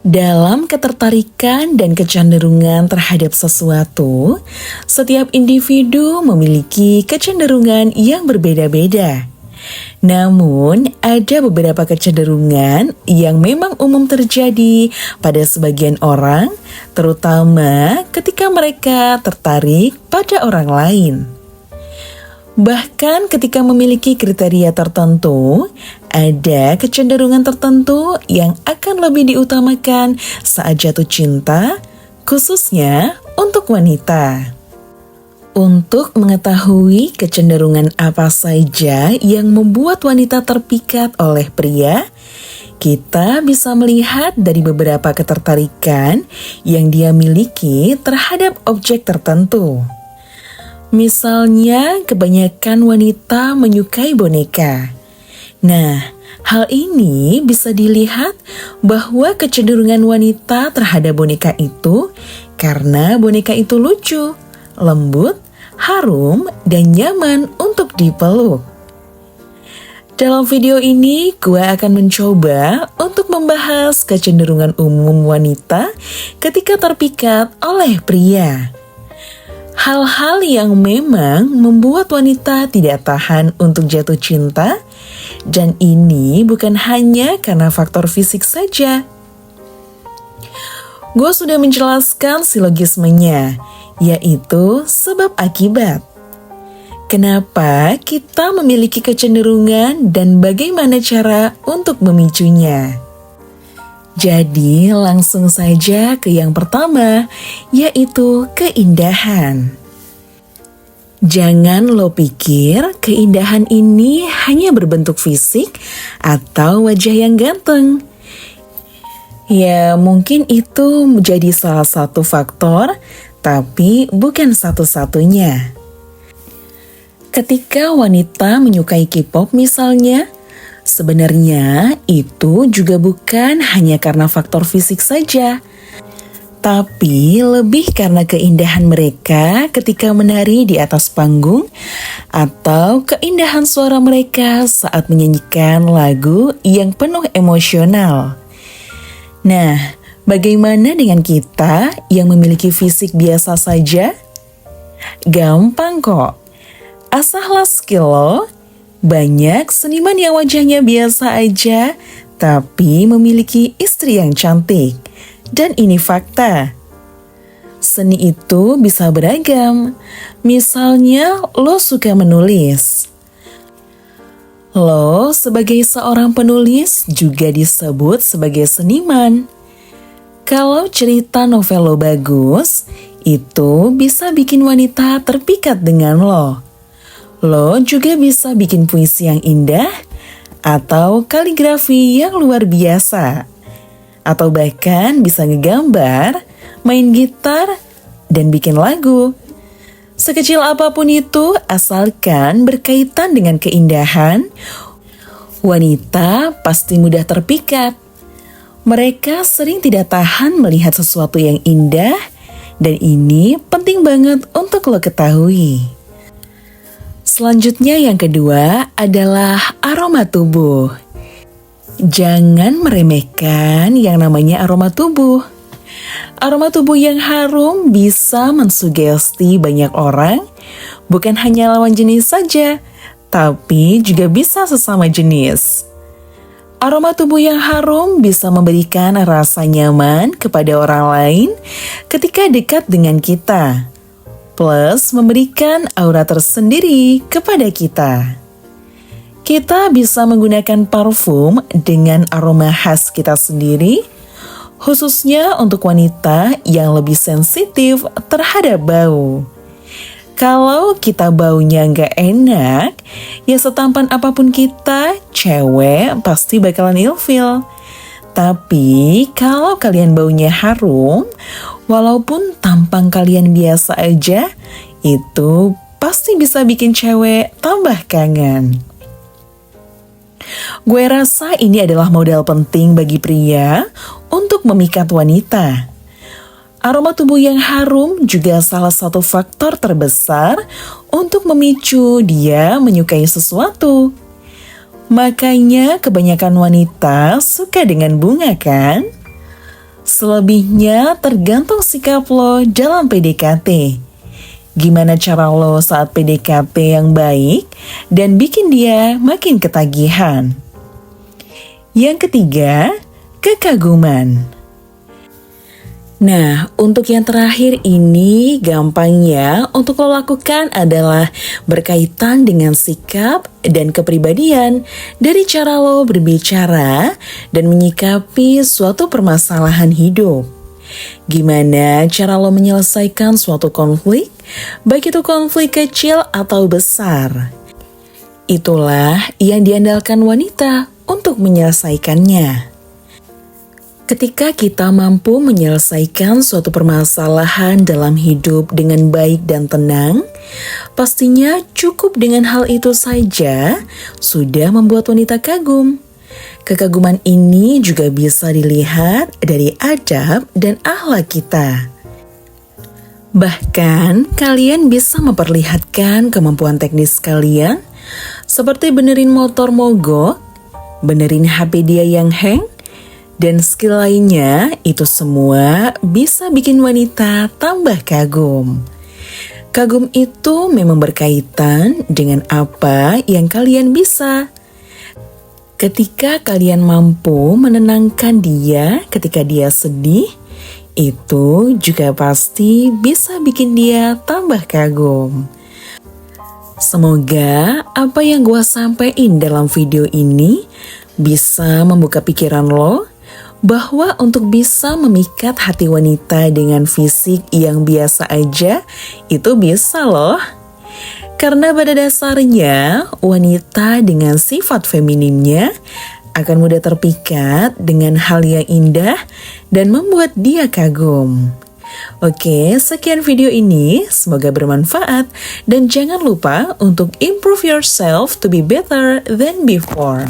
Dalam ketertarikan dan kecenderungan terhadap sesuatu, setiap individu memiliki kecenderungan yang berbeda-beda. Namun, ada beberapa kecenderungan yang memang umum terjadi pada sebagian orang, terutama ketika mereka tertarik pada orang lain. Bahkan ketika memiliki kriteria tertentu, ada kecenderungan tertentu yang akan lebih diutamakan saat jatuh cinta, khususnya untuk wanita. Untuk mengetahui kecenderungan apa saja yang membuat wanita terpikat oleh pria, kita bisa melihat dari beberapa ketertarikan yang dia miliki terhadap objek tertentu. Misalnya, kebanyakan wanita menyukai boneka. Nah, hal ini bisa dilihat bahwa kecenderungan wanita terhadap boneka itu karena boneka itu lucu, lembut, harum, dan nyaman untuk dipeluk. Dalam video ini, gue akan mencoba untuk membahas kecenderungan umum wanita ketika terpikat oleh pria. Hal-hal yang memang membuat wanita tidak tahan untuk jatuh cinta, dan ini bukan hanya karena faktor fisik saja. Gue sudah menjelaskan silogismenya, yaitu sebab akibat. Kenapa kita memiliki kecenderungan dan bagaimana cara untuk memicunya? Jadi langsung saja ke yang pertama, yaitu keindahan. Jangan lo pikir keindahan ini hanya berbentuk fisik atau wajah yang ganteng. Ya, mungkin itu menjadi salah satu faktor, tapi bukan satu-satunya. Ketika wanita menyukai K-pop misalnya, sebenarnya itu juga bukan hanya karena faktor fisik saja, tapi lebih karena keindahan mereka ketika menari di atas panggung atau keindahan suara mereka saat menyanyikan lagu yang penuh emosional. Nah, bagaimana dengan kita yang memiliki fisik biasa saja? Gampang kok. Asahlah skill lo. Banyak seniman yang wajahnya biasa aja, tapi memiliki istri yang cantik. Dan ini fakta. Seni itu bisa beragam. Misalnya, lo suka menulis. Lo sebagai seorang penulis juga disebut sebagai seniman. Kalau cerita novel lo bagus, itu bisa bikin wanita terpikat dengan lo. Lo juga bisa bikin puisi yang indah atau kaligrafi yang luar biasa. Atau bahkan bisa ngegambar, main gitar, dan bikin lagu. Sekecil apapun itu, asalkan berkaitan dengan keindahan, wanita pasti mudah terpikat. Mereka sering tidak tahan melihat sesuatu yang indah, dan ini penting banget untuk lo ketahui. Selanjutnya yang kedua adalah aroma tubuh. Jangan meremehkan yang namanya aroma tubuh. Aroma tubuh yang harum bisa mensugesti banyak orang, bukan hanya lawan jenis saja, tapi juga bisa sesama jenis. Aroma tubuh yang harum bisa memberikan rasa nyaman kepada orang lain ketika dekat dengan kita, plus memberikan aura tersendiri kepada kita. Kita bisa menggunakan parfum dengan aroma khas kita sendiri, khususnya untuk wanita yang lebih sensitif terhadap bau. Kalau kita baunya nggak enak, ya setampan apapun kita, cewek pasti bakalan ilfil. Tapi kalau kalian baunya harum, walaupun tampang kalian biasa aja, itu pasti bisa bikin cewek tambah kangen. Gue rasa ini adalah modal penting bagi pria untuk memikat wanita. Aroma tubuh yang harum juga salah satu faktor terbesar untuk memicu dia menyukai sesuatu. Makanya kebanyakan wanita suka dengan bunga kan? Selebihnya tergantung sikap lo dalam PDKT. Gimana cara lo saat PDKT yang baik dan bikin dia makin ketagihan. Yang ketiga, kekaguman. Nah, untuk yang terakhir ini gampang ya untuk lo lakukan adalah berkaitan dengan sikap dan kepribadian dari cara lo berbicara dan menyikapi suatu permasalahan hidup. Gimana cara lo menyelesaikan suatu konflik, baik itu konflik kecil atau besar. Itulah yang diandalkan wanita untuk menyelesaikannya. Ketika kita mampu menyelesaikan suatu permasalahan dalam hidup dengan baik dan tenang, pastinya cukup dengan hal itu saja sudah membuat wanita kagum. Kekaguman ini juga bisa dilihat dari adab dan akhlak kita. Bahkan, kalian bisa memperlihatkan kemampuan teknis kalian, seperti benerin motor mogok, benerin HP dia yang hang, dan skill lainnya. Itu semua bisa bikin wanita tambah kagum. Kagum itu memang berkaitan dengan apa yang kalian bisa. Ketika kalian mampu menenangkan dia ketika dia sedih, itu juga pasti bisa bikin dia tambah kagum. Semoga apa yang gua sampaikan dalam video ini bisa membuka pikiran lo bahwa untuk bisa memikat hati wanita dengan fisik yang biasa aja, itu bisa loh. Karena pada dasarnya, wanita dengan sifat femininnya akan mudah terpikat dengan hal yang indah dan membuat dia kagum. Oke, sekian video ini, semoga bermanfaat dan jangan lupa untuk improve yourself to be better than before.